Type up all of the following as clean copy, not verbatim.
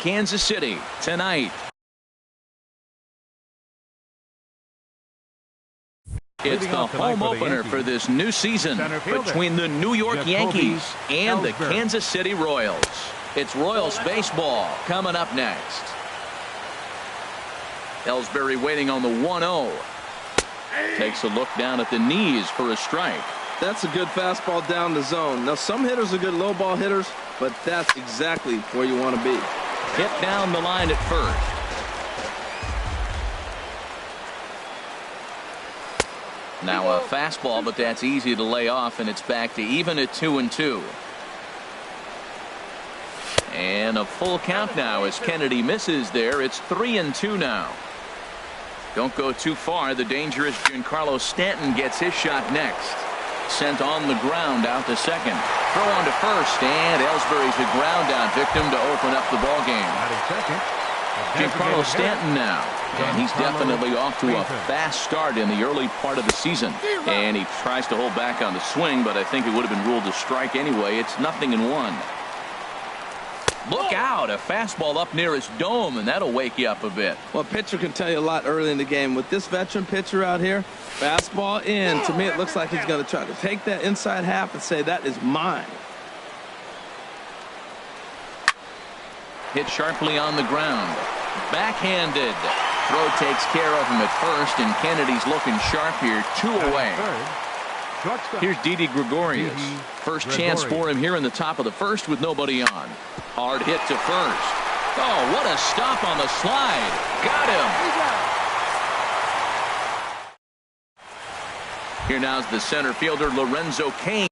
Kansas City tonight. It's the home opener for this new season between the New York Yankees and the Kansas City Royals. It's Royals baseball coming up next. Ellsbury waiting on the 1-0. Takes a look down at the knees for a strike. That's a good fastball down the zone. Now, some hitters are good low ball hitters, but that's exactly where you want to be. Hit down the line at first. Now a fastball, but that's easy to lay off, and it's back to even at 2-2. And a full count now as Kennedy misses there. It's 3-2 now. Don't go too far. The dangerous Giancarlo Stanton gets his shot next. Sent on the ground out to second. Throw on to first, and Ellsbury's a ground out victim to open up the ball game. Giancarlo Stanton now, and he's definitely off to a fast start in the early part of the season. And he tries to hold back on the swing, but I think it would have been ruled a strike anyway. It's 0-1. Look out, a fastball up near his dome, and that'll wake you up a bit. Well, a pitcher can tell you a lot early in the game. With this veteran pitcher out here, fastball in, to me it looks like he's going to try to take that inside half and say, that is mine. Hit sharply on the ground. Backhanded. Throw takes care of him at first, and Kennedy's looking sharp here. 2 away. Here's Didi Gregorius. First chance for him here in the top of the first with nobody on. Hard hit to first. Oh, what a stop on the slide. Got him. Here now's the center fielder, Lorenzo Cain,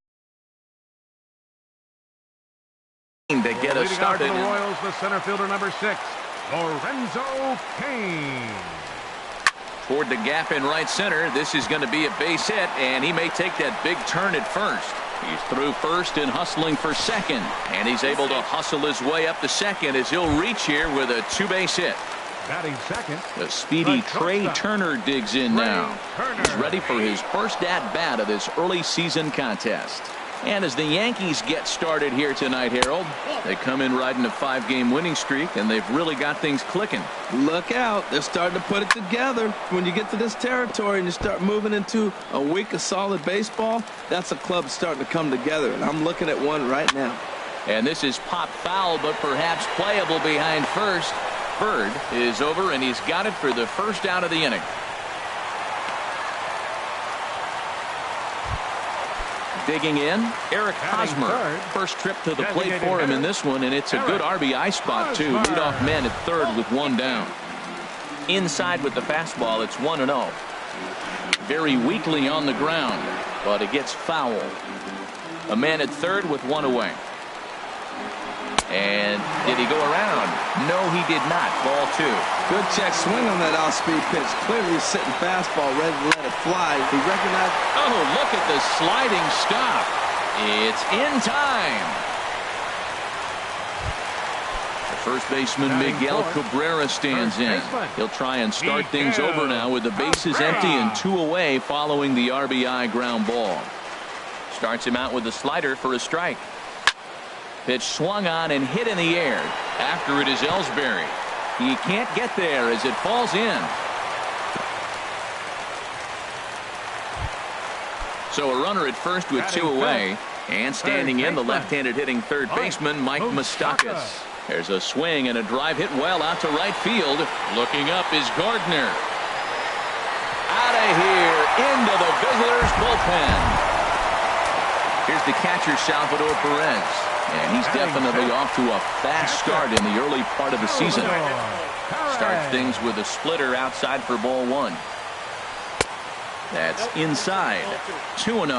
to get us started. For the Royals, the center fielder, number 6, Lorenzo Cain. Toward the gap in right center. This is going to be a base hit, and he may take that big turn at first. He's through first and hustling for second, and he's able to hustle his way up to second as he'll reach here with a 2-base hit. Batting second, the speedy Trey Turner digs in now. He's ready for his first at-bat of this early season contest. And as the Yankees get started here tonight, Harold, they come in riding a 5-game winning streak, and they've really got things clicking. Look out. They're starting to put it together. When you get to this territory and you start moving into a week of solid baseball, that's a club starting to come together, and I'm looking at one right now. And this is pop foul, but perhaps playable behind first. Bird is over, and he's got it for the first out of the inning. Digging in, Eric Hosmer. First trip to the plate for him in this one, and it's a good RBI spot, too. Leadoff man at third with 1 down. Inside with the fastball, it's 1-0. Very weakly on the ground, but it gets foul. A man at third with 1 away. And did he go around? No, he did not. Ball 2. Good check swing on that off-speed pitch. Clearly sitting fastball, ready to let it fly. He recognized. Oh, look at the sliding stop. It's in time. The first baseman, Miguel Cabrera, stands in. He'll try and start things over now with the bases empty and 2 away following the RBI ground ball. Starts him out with the slider for a strike. Pitch swung on and hit in the air. After it is Ellsbury. He can't get there as it falls in. So a runner at first with 2 away. And standing in, the left-handed hitting third baseman, Mike Moustakas. There's a swing and a drive hit well out to right field. Looking up is Gardner. Out of here into the visitors' bullpen. Here's the catcher, Salvador Perez. And he's definitely off to a fast start in the early part of the season. Starts things with a splitter outside for ball 1. That's inside. 2-0.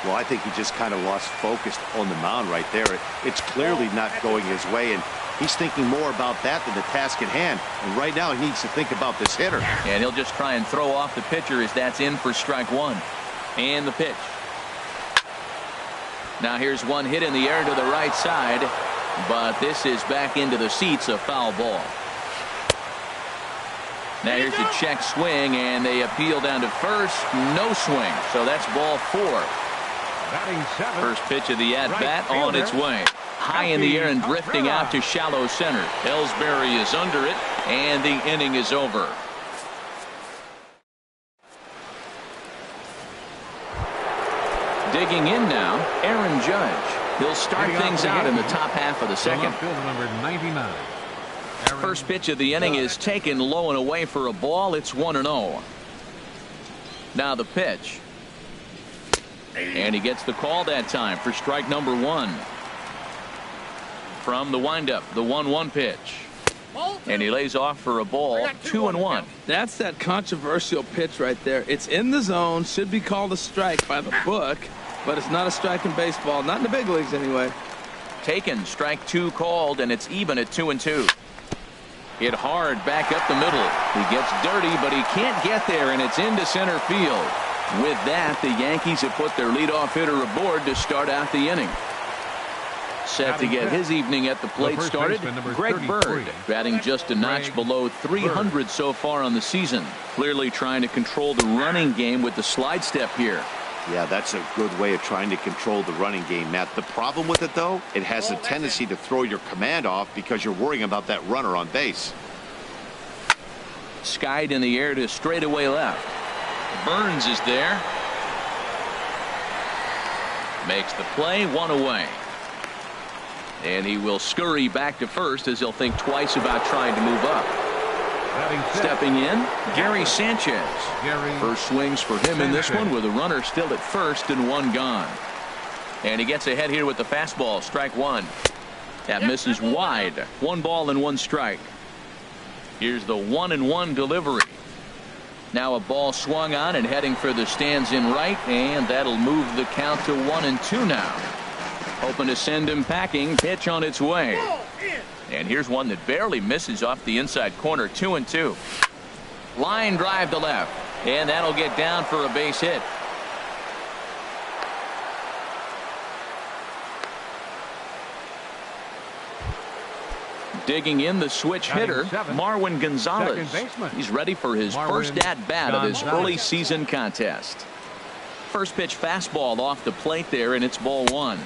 Well, I think he just kind of lost focus on the mound right there. It's clearly not going his way, and he's thinking more about that than the task at hand. And right now he needs to think about this hitter. And he'll just try and throw off the pitcher as that's in for strike 1. And the pitch. Now here's one hit in the air to the right side, but this is back into the seats, a foul ball. Now here's a check swing, and they appeal down to first. No swing, so that's ball 4. First pitch of the at-bat on its way. High in the air and drifting out to shallow center. Ellsbury is under it, and the inning is over. Digging in now, Aaron Judge. He'll start things out in the top half of the second. Number 99. First pitch of the inning is taken low and away for a ball. It's 1-0. Now the pitch. And he gets the call that time for strike number one. From the windup, the 1-1 pitch. And he lays off for a ball, 2-1. That's that controversial pitch right there. It's in the zone, should be called a strike by the book, but it's not a strike in baseball, not in the big leagues anyway. Taken, strike two called, and it's even at 2-2. Hit hard back up the middle. He gets dirty, but he can't get there, and it's into center field. With that, the Yankees have put their leadoff hitter aboard to start out the inning. Set to get his evening at the plate started, Greg Bird, batting just a notch below 300 so far on the season. Clearly trying to control the running game with the slide step here. Yeah, that's a good way of trying to control the running game, Matt. The problem with it, though, it has a tendency to throw your command off because you're worrying about that runner on base. Skied in the air to straightaway left. Burns is there. Makes the play, one away. And he will scurry back to first as he'll think twice about trying to move up. Stepping in, Gary Sanchez. First swings for him in this one with a runner still at first and one gone. And he gets ahead here with the fastball, strike one. That misses wide. 1 ball and 1 strike. Here's the 1-1 delivery. Now a ball swung on and heading for the stands in right, and that'll move the count to 1-2 now. Hoping to send him packing. Pitch on its way. And here's one that barely misses off the inside corner. 2-2. Line drive to left. And that'll get down for a base hit. Digging in, the switch hitter, Marwin Gonzalez. He's ready for his first at-bat of his early season contest. First pitch fastball off the plate there, and it's ball one.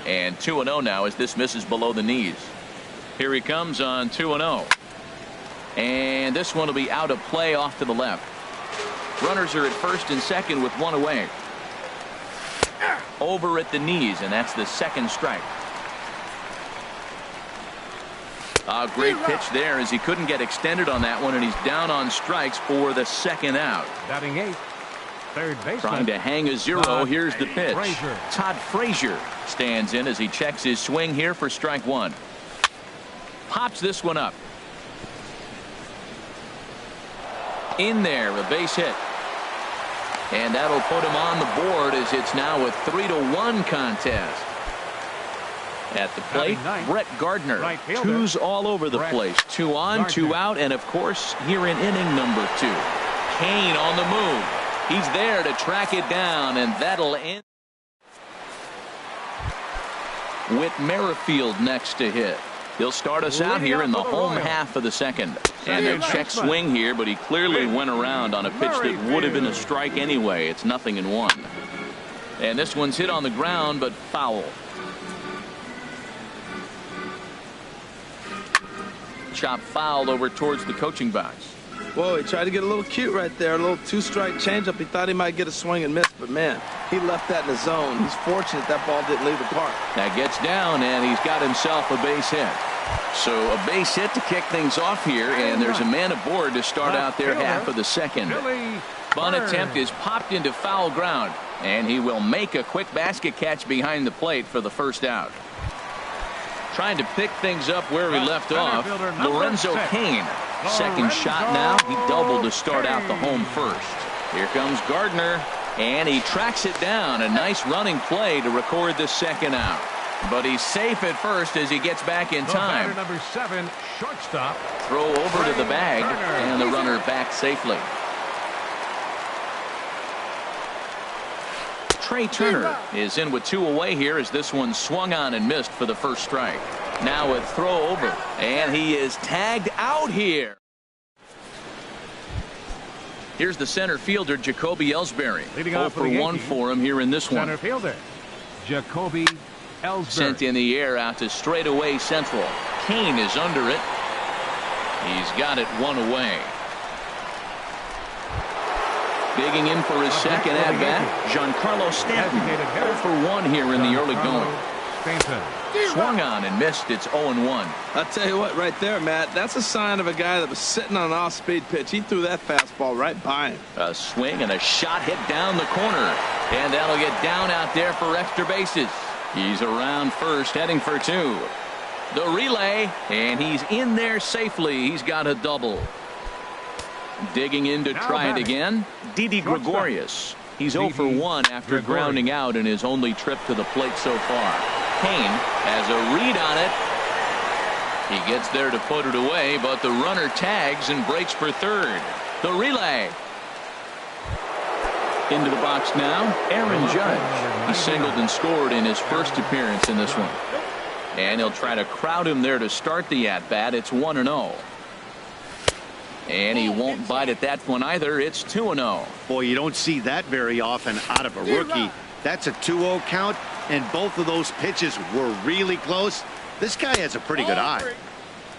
And 2-0 now as this misses below the knees. Here he comes on 2-0. And this one will be out of play off to the left. Runners are at first and second with one away. Over at the knees, and that's the second strike. A great pitch there as he couldn't get extended on that one, and he's down on strikes for the second out. Batting eighth. Third baseman. Trying to hang a zero. Here's the pitch. Todd Frazier stands in as he checks his swing here for strike one. Pops this one up. In there, a base hit. And that'll put him on the board as it's now a 3-1 contest. At the plate, Brett Gardner. Twos all over the place. 2 on, 2 out, and of course, here in inning number 2. Kane on the move. He's there to track it down, and that'll end with Merrifield next to hit. He'll start us out here in the home half of the second. And a check swing here, but he clearly went around on a pitch that would have been a strike anyway. It's 0-1. And this one's hit on the ground, but foul. Chop fouled over towards the coaching box. Whoa, he tried to get a little cute right there. A little 2-strike changeup. He thought he might get a swing and miss, but man, he left that in the zone. He's fortunate that ball didn't leave the park. That gets down, and he's got himself a base hit. So a base hit to kick things off here, and there's a man aboard to start out their half of the second. Bunt attempt is popped into foul ground, and he will make a quick basket catch behind the plate for the first out. Trying to pick things up where he left off, Lorenzo Cain. Second shot now. He doubled to start out the home first. Here comes Gardner, and he tracks it down. A nice running play to record the second out. But he's safe at first as he gets back in time. Number 7, shortstop. Throw over to the bag, and the runner back safely. Trey Turner is in with 2 away here as this one swung on and missed for the first strike. Now a throw over, and he is tagged out here. Here's the center fielder, Jacoby Ellsbury. 0 for 1 for him here in this one. Center fielder, Jacoby Sent in the air out to straightaway central. Kane is under it. He's got it one away. Digging in for his second at-bat, Giancarlo Stanton. 0 for 1 here in the early going. Swung on and missed. It's 0-1. I'll tell you what, right there, Matt, that's a sign of a guy that was sitting on an off-speed pitch. He threw that fastball right by him. A swing and a shot hit down the corner. And that'll get down out there for extra bases. He's around first, heading for 2. The relay, and he's in there safely. He's got a double. Digging in to try it again, Didi Gregorius. He's 0 for 1 after grounding out in his only trip to the plate so far. Kane has a read on it. He gets there to put it away, but the runner tags and breaks for third. The relay. Into the box now, Aaron Judge. He singled and scored in his first appearance in this one. And he'll try to crowd him there to start the at-bat. It's 1-0. And he won't bite at that one either. It's 2-0. Boy, you don't see that very often out of a rookie. That's a 2-0 count, and both of those pitches were really close. This guy has a pretty good eye.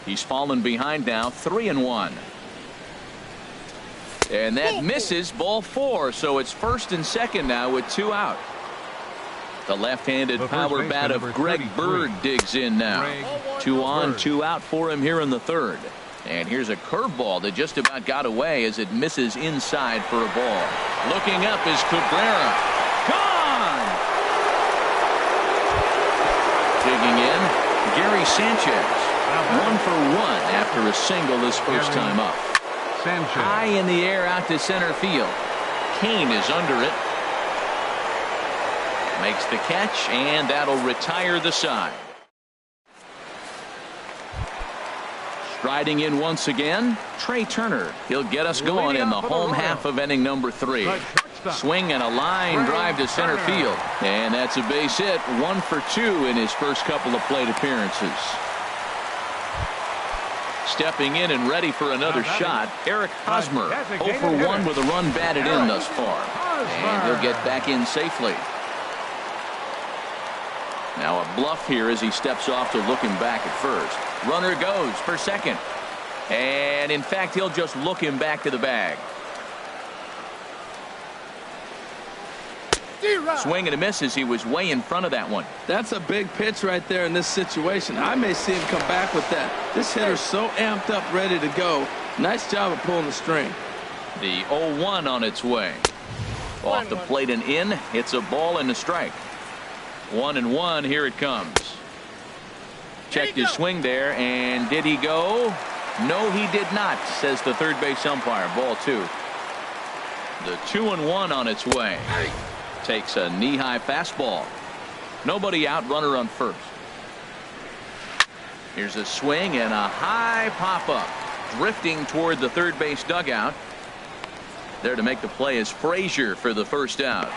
He's fallen behind now, 3-1. And that misses, ball 4, so it's first and second now with 2 out. The left-handed power bat of Greg Bird digs in now. 2 on, 2 out for him here in the third. And here's a curveball that just about got away as it misses inside for a ball. Looking up is Cabrera. Gone! Digging in, Gary Sanchez. 1 for 1 after a single his first time up. High in the air out to center field. Kane is under it. Makes the catch, and that'll retire the side. Striding in once again, Trey Turner. He'll get us going in the home half of inning number 3. Swing and a line drive to center field. And that's a base hit. 1 for 2 in his first couple of plate appearances. Stepping in and ready for another shot, Eric Hosmer. 0 for 1 with a run batted in thus far. And he'll get back in safely. Now a bluff here as he steps off to look him back at first. Runner goes for second. And in fact, he'll just look him back to the bag. Swing and a miss as he was way in front of that one. That's a big pitch right there in this situation. I may see him come back with that. This hitter's so amped up, ready to go. Nice job of pulling the string. The 0-1 on its way. Off the plate and in. It's a ball and a strike. 1-1. Here it comes. Checked his swing there, and did he go? No, he did not, says the third base umpire. Ball 2. The 2-1 on its way. Takes a knee-high fastball. Nobody out, runner on first. Here's a swing and a high pop-up. Drifting toward the third base dugout. There to make the play is Frazier for the first out.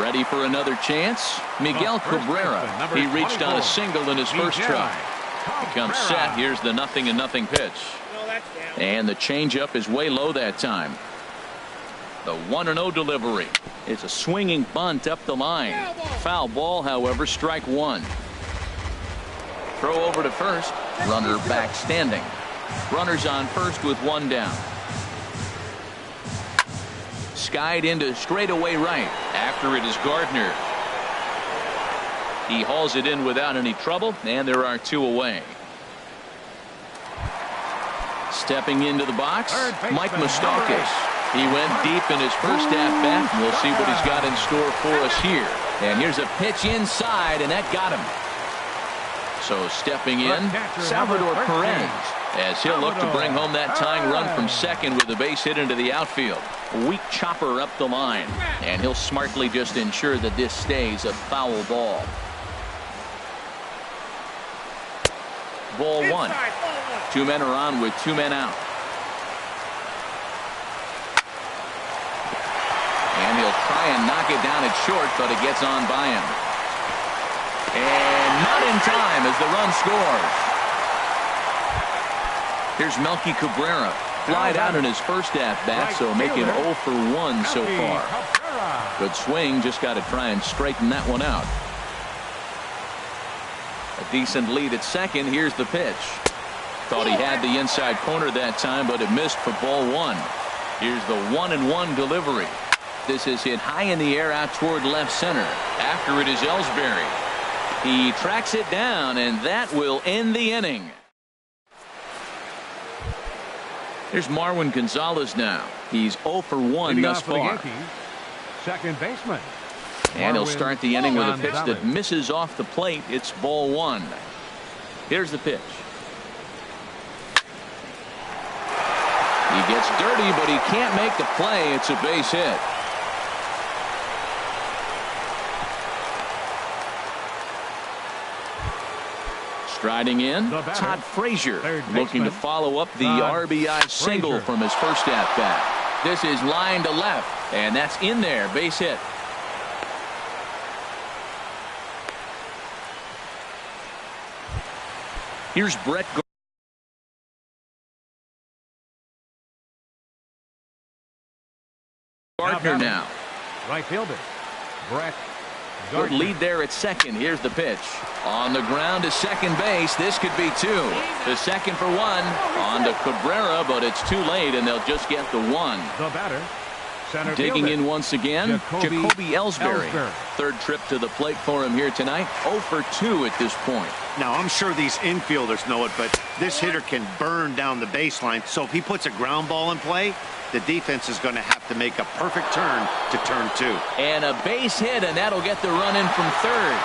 Ready for another chance? Miguel Cabrera. He reached on a single in his first try. He comes set. Here's the 0-0 pitch. And the changeup is way low that time. The 1-0 delivery. It's a swinging bunt up the line. Foul ball, however, strike 1. Throw over to first. Runner back standing. Runners on first with 1 down. Skied into straightaway right. After it is Gardner. He hauls it in without any trouble, and there are 2 away. Stepping into the box, Mike Moustakas. He went deep in his first at-bat. We'll see what he's got in store for us here. And here's a pitch inside, and that got him. So stepping in, Salvador Perez, as he'll look to bring home that tying run from second with a base hit into the outfield. A weak chopper up the line, and he'll smartly just ensure that this stays a foul ball. Ball 1. 2 men are on with 2 men out. And he'll try and knock it down at short, but it gets on by him. And not in time as the run scores. Here's Melky Cabrera. flied out in his first at-bat, so make him 0 for 1 so far. Good swing, just got to try and straighten that one out. A decent lead at second. Here's the pitch. Thought he had the inside corner that time, but it missed for ball 1. Here's the 1-1 delivery. This is hit high in the air out toward left center. After it is Ellsbury. He tracks it down, and that will end the inning. Here's Marwin Gonzalez now. He's 0 for 1 thus far. Second baseman. And he'll start the inning with a pitch that misses off the plate. It's ball 1. Here's the pitch. He gets dirty, but he can't make the play. It's a base hit. Striding in, Todd Frazier looking to follow up the RBI single from his first at-bat. This is line to left, and that's in there. Base hit. Here's Brett Gardner now. Right fielder, Brett. Good lead there at second. Here's the pitch. On the ground to second base. This could be 2. The second for 1. On to Cabrera, but it's too late, and they'll just get the 1. The batter. Center Digging fielder. in once again, Jacoby Ellsbury. Third trip to the plate for him here tonight. 0 for 2 at this point. Now, I'm sure these infielders know it, but this hitter can burn down the baseline. So if he puts a ground ball in play, the defense is going to have to make a perfect turn to turn 2. And a base hit, and that'll get the run in from third.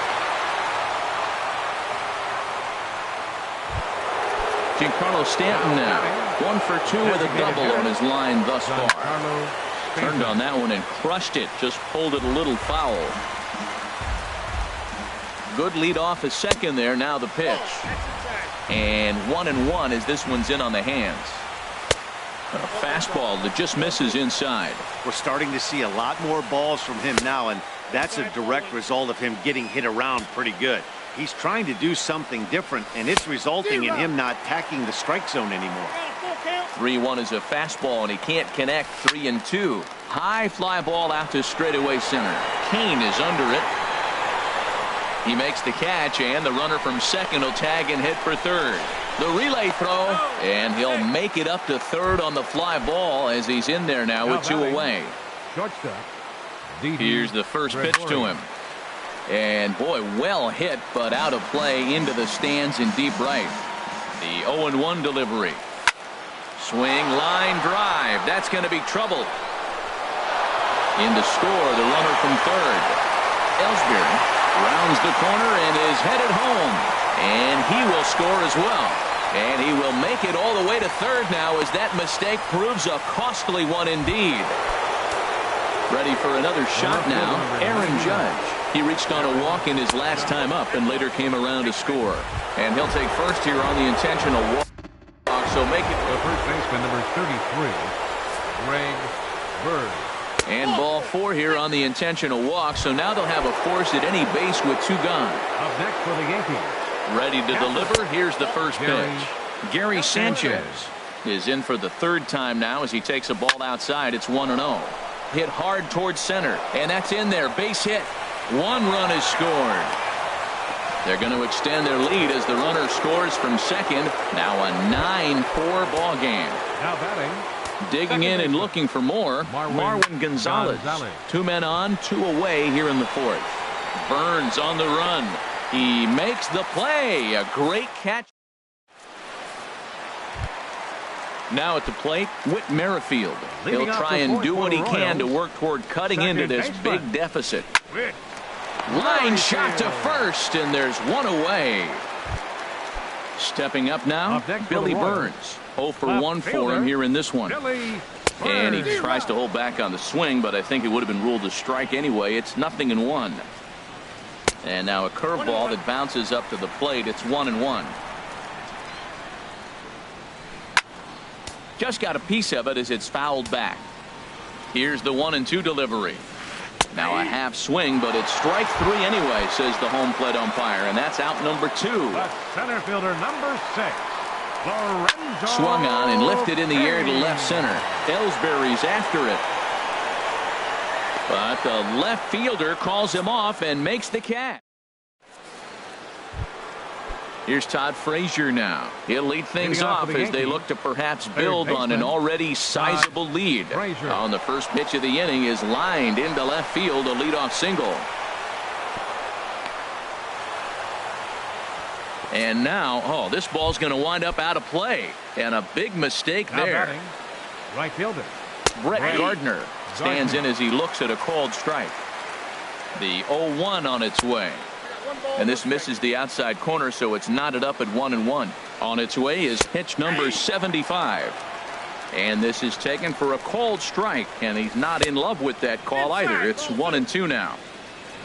Giancarlo Stanton now. 1 for 2 with a double on his line thus far. Turned on that one and crushed it. Just pulled it a little foul. Good lead off at second there. Now the pitch. And 1-1 as this one's in on the hands. A fastball that just misses inside. We're starting to see a lot more balls from him now, and that's a direct result of him getting hit around pretty good. He's trying to do something different, and it's resulting in him not attacking the strike zone anymore. 3-1 is a fastball, and he can't connect. 3-2. High fly ball out to straightaway center. Kane is under it. He makes the catch, and the runner from second will tag and hit for third. The relay throw, and he'll make it up to third on the fly ball as he's in there now with 2 away. Here's the first pitch to him. And boy, well hit, but out of play into the stands in deep right. The 0-1 delivery. Swing, line drive. That's going to be trouble. In to score, the runner from third. Ellsbury rounds the corner and is headed home. And he will score as well. And he will make it all the way to third now as that mistake proves a costly one indeed. Ready for another shot now, Aaron Judge. He reached on a walk in his last time up and later came around to score. And he'll take first here on the intentional walk. So make it the first baseman, number 33, Greg Bird. And ball 4 here on the intentional walk. So now they'll have a force at any base with 2 gone. Up next for the Yankees. Ready to deliver. Here's the first pitch. Gary Sanchez is in for the third time now as he takes a ball outside. It's 1-0. Hit hard towards center, and that's in there. Base hit. 1 run is scored. They're going to extend their lead as the runner scores from second. Now a 9-4 ball game. Now batting. Digging in and looking for more, Marwin Gonzalez. 2 men on, 2 away here in the fourth. Burns on the run. He makes the play. A great catch. Now at the plate, Whit Merrifield. He'll try and do what he can to work toward cutting into this big deficit. Line shot to first, and there's 1 away. Stepping up now, Billy Burns. 0 for 1 for him here in this one. And he tries to hold back on the swing, but I think it would have been ruled a strike anyway. It's 0-1. And now a curveball that bounces up to the plate. It's 1-1. Just got a piece of it as it's fouled back. Here's the 1-2 delivery. Now a half swing, but it's strike 3 anyway, says the home plate umpire, and that's out number 2. The center fielder, number 6, Lorenzo Swung on and lifted in the air to Kane. left center. Ellsbury's after it. But the left fielder calls him off and makes the catch. Here's Todd Frazier now. He'll lead things off as they look to perhaps build on an already sizable lead. On the first pitch of the inning is lined into left field, a leadoff single. And now, this ball's going to wind up out of play. And a big mistake Now there. batting, right fielder. Brett Gardner stands in as he looks at a called strike. The 0-1 on its way. And this misses the outside corner, so it's knotted up at 1-1. On its way is pitch number 75. And this is taken for a called strike, and he's not in love with that call either. It's 1-2 now.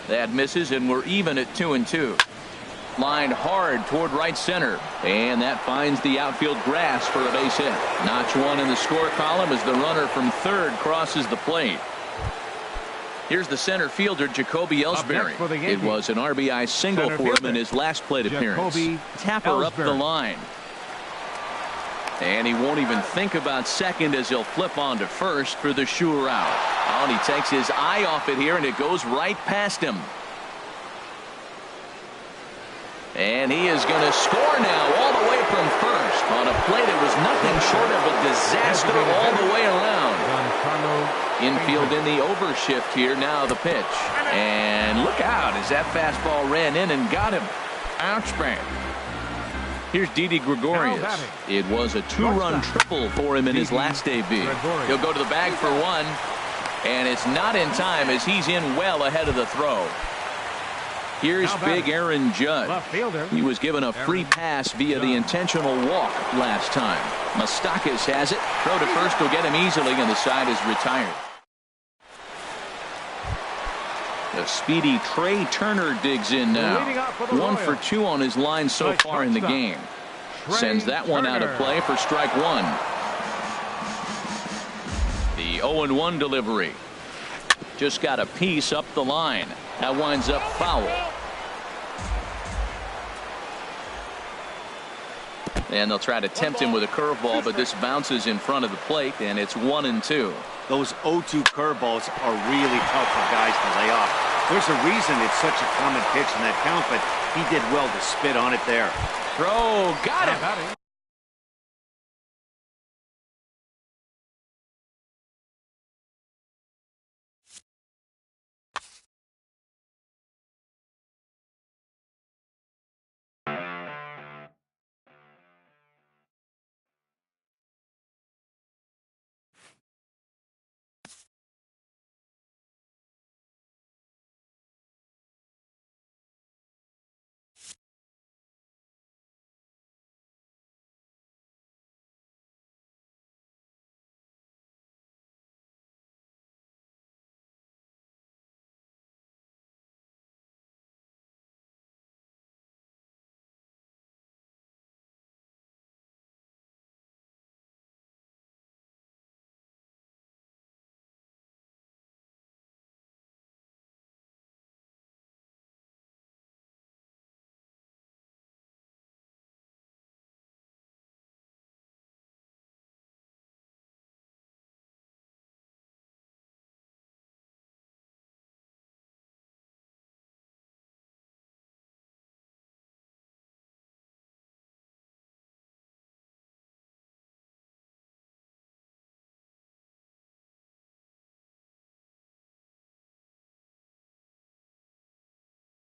That misses, and we're even at 2-2. Lined hard toward right center, and that finds the outfield grass for a base hit. Notch one in the score column as the runner from third crosses the plate. Here's the center fielder, Jacoby Ellsbury. It was an RBI single for him in his last plate appearance. Tapper up the line. And he won't even think about second as he'll flip on to first for the sure out. Oh, and he takes his eye off it here, and it goes right past him. And he is going to score now all the way from first on a play that was nothing short of a disaster all the way around. Infield in the overshift here. Now the pitch. And look out as that fastball ran in and got him. Ouch, man. Here's Didi Gregorius. It was a two-run triple for him in his last debut. He'll go to the bag for one. And it's not in time as he's in well ahead of the throw. Here's big Aaron Judge. He was given a free pass via the intentional walk last time. Moustakas has it. Throw to first will get him easily, and the side is retired. The speedy Trey Turner digs in now. 1 for 2 on his line so far in the game. Sends that one out of play for strike one. The 0-1 delivery. Just got a piece up the line. That winds up foul. And they'll try to tempt him with a curveball, but this bounces in front of the plate, and it's 1-2. Those 0-2 curveballs are really tough for guys to lay off. There's a reason it's such a common pitch in that count, but he did well to spit on it there. Throw, got him.